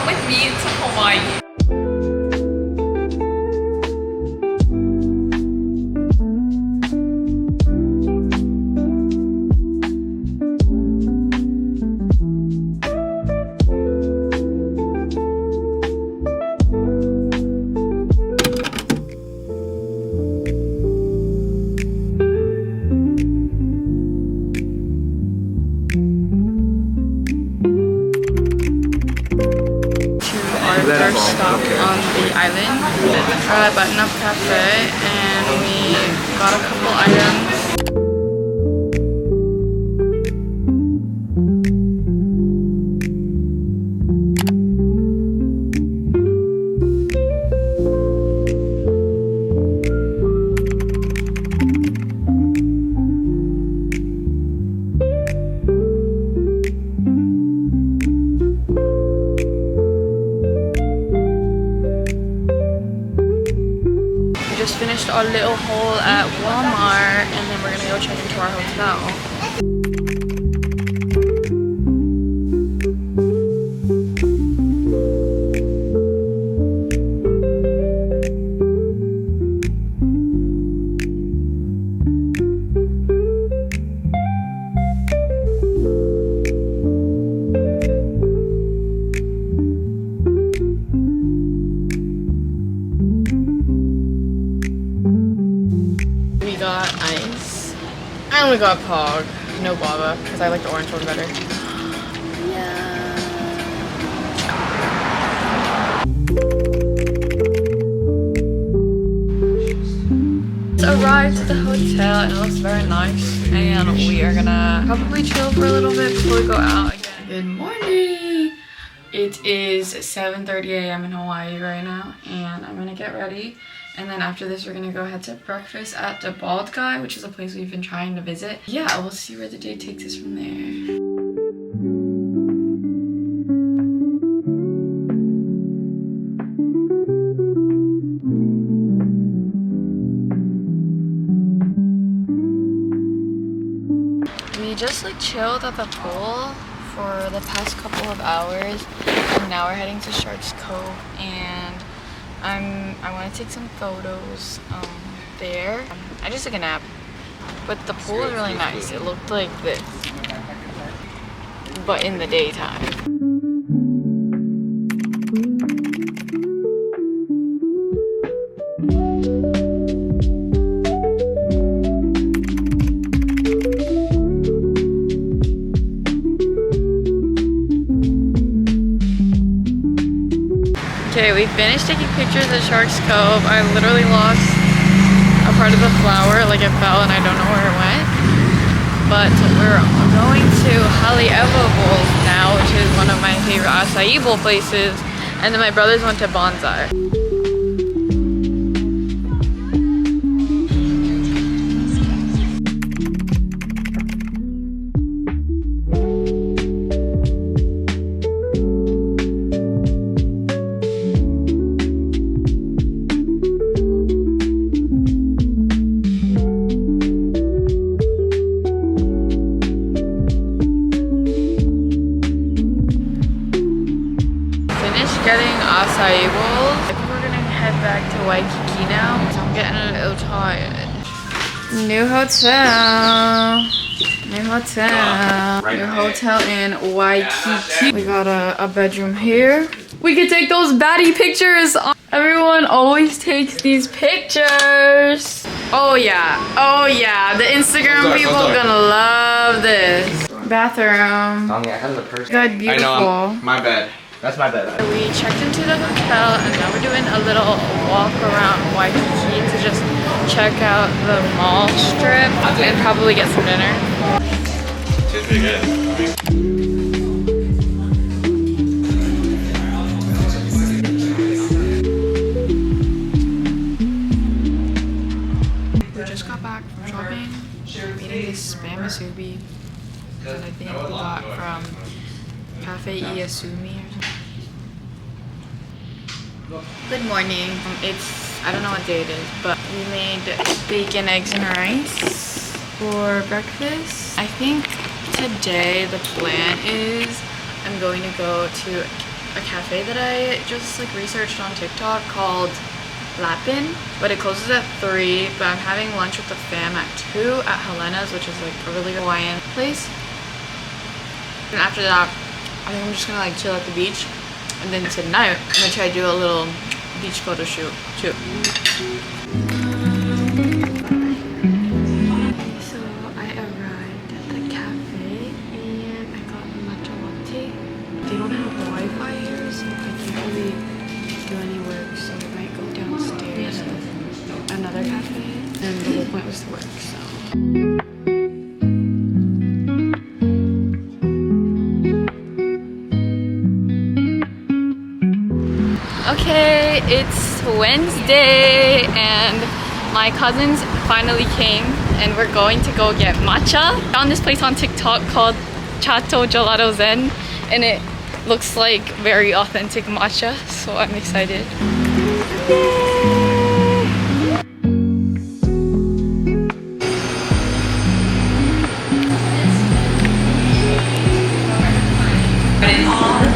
Come with me to Hawaii. First stop on the island. We're at Button Up Cafe and we got a couple items. Just finished our little haul at Walmart and then we're gonna go check into our hotel. Got ice and we got Pog, no guava because I like the orange one better. Yeah. It's arrived at the hotel and it looks very nice and we are gonna probably chill for a little bit before we go out again. Good morning. It is 7:30 a.m. in Hawaii right now and I'm gonna get ready. And then after this, we're gonna go head to breakfast at the Bald Guy, which is a place we've been trying to visit. Yeah, we'll see where the day takes us from there. We just like chilled at the pool for the past couple of hours, and now we're heading to Sharks Cove and I want to take some photos there. I just took a nap, but the pool is really nice. It looked like this, but in the daytime. Okay, we finished taking pictures at Sharks Cove. I literally lost a part of the flower, like it fell and I don't know where it went. But we're going to Haleiwa Bowls now, which is one of my favorite acai bowl places. And then my brothers went to Bonsai. Getting acai bowls. I think we're gonna head back to Waikiki now because I'm getting a little tired. New hotel. New hotel in Waikiki. We got a bedroom here. We could take those baddie pictures. Everyone always takes these pictures. Oh yeah, the Instagram people are gonna love this. Bathroom. God, beautiful. I know, my bad. That's my bad. We checked into the hotel and now we're doing a little walk around Waikiki to just check out the mall strip and probably get some dinner. Tastes pretty good. We just got back from shopping. We're eating this spam musubi that I think we got from Cafe Iyasumi or something. Good morning. I don't know what day it is, but we made bacon, eggs, and rice for breakfast. I think today the plan is I'm going to go to a cafe that I just like researched on TikTok called Lapin, but it closes at 3. But I'm having lunch with the fam at 2 at Helena's, which is like a really good Hawaiian place. And after that, I think I'm just gonna like chill at the beach. And then tonight, I'm gonna try to do a little beach photo shoot too. So I arrived at the cafe and I got a matcha latte. They don't have Wi-Fi here, so I can't really do any work. So I might go downstairs to another cafe. And the whole point was to work, so. Okay, it's Wednesday and my cousins finally came and we're going to go get matcha. I found this place on TikTok called Chato Gelato Zen and it looks like very authentic matcha, so I'm excited.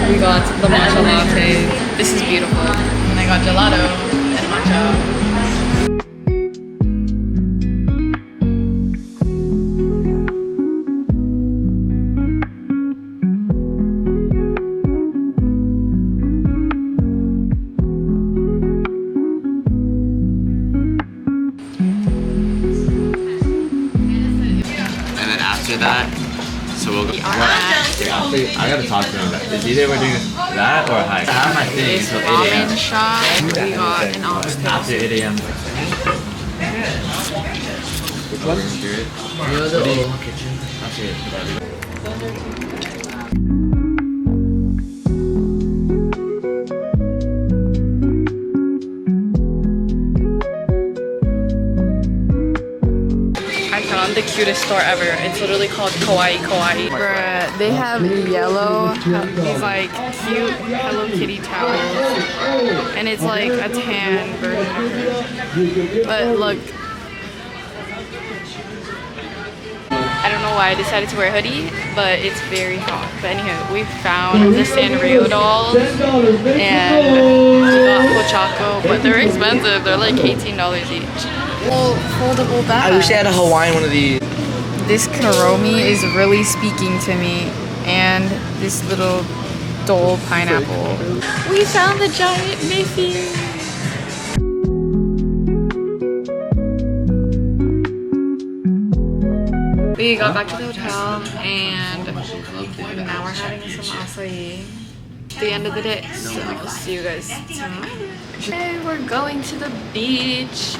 We got the matcha latte. This is beautiful. And I got gelato and matcha. And then after that, so we'll go. I gotta talk to him about it. It's either we're doing that or a hike. I have my thing This until 8 a.m. ramen shop. We got an oxtail. After 8 a.m. Which one? The old kitchen. After 8. The cutest store ever. It's literally called Kawaii Kawaii. Bruh, they have yellow, these like cute Hello Kitty towels, and it's like a tan version. But look, I don't know why I decided to wear a hoodie, but it's very hot. But anywho, we found the Sanrio dolls and we got Pochaco, but they're expensive. They're like $18 each. Foldable bag. I wish they had a Hawaiian one of these. This Karomi is really speaking to me, and this little Dole pineapple. We found the giant Miffy. We got back to the hotel, and now we're having some acai. The end of the day, so I'll see you guys tomorrow. Okay, we're going to the beach.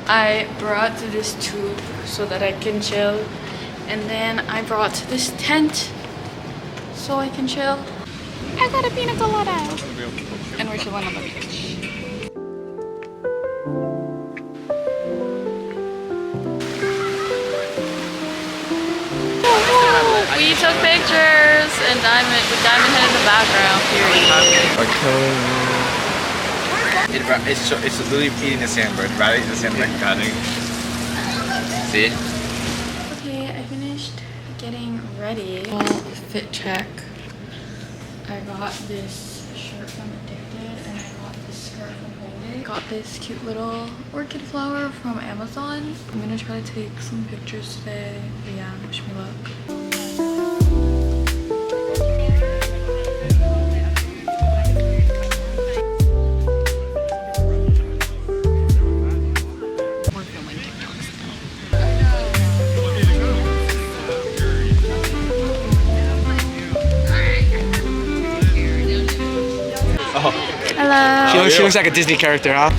I brought this tube so that I can chill, and then I brought this tent so I can chill. I got a pina colada, and we're chilling on the beach. We took pictures, and with Diamond Head in the background. It's literally eating the sandbird. Rather eat the sandbird cutting. See? Okay, I finished getting ready. Fit check. I got this shirt from Addicted, and I got this skirt from Holy. Got this cute little orchid flower from Amazon. I'm gonna try to take some pictures today. But yeah, wish me luck. Hello. She looks like a Disney character, huh?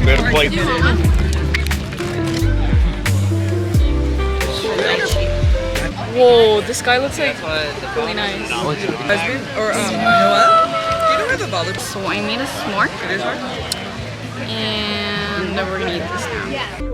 Whoa, this guy looks like really nice. Husband or Noel? Do you know where the volleyball? So I made a s'more, and we're gonna eat this now.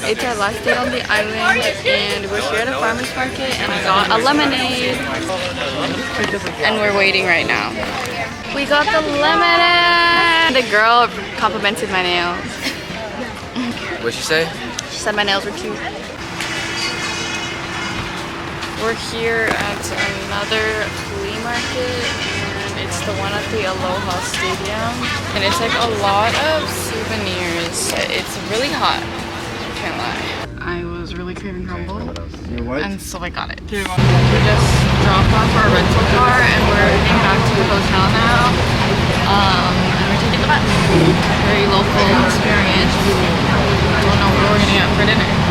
It's our last day on the island and we're here at a farmer's market and I got a lemonade. And we're waiting right now. We got the lemonade! The girl complimented my nails. What'd she say? She said my nails were cute. We're here at another flea market and it's the one at the Aloha Stadium. And it's like a lot of souvenirs. It's really hot, can't lie. I was really craving crumble and so I got it. We just dropped off our rental car and we're heading back to the hotel now. And we're taking the bus. Very local experience. Don't know what we're gonna get for dinner.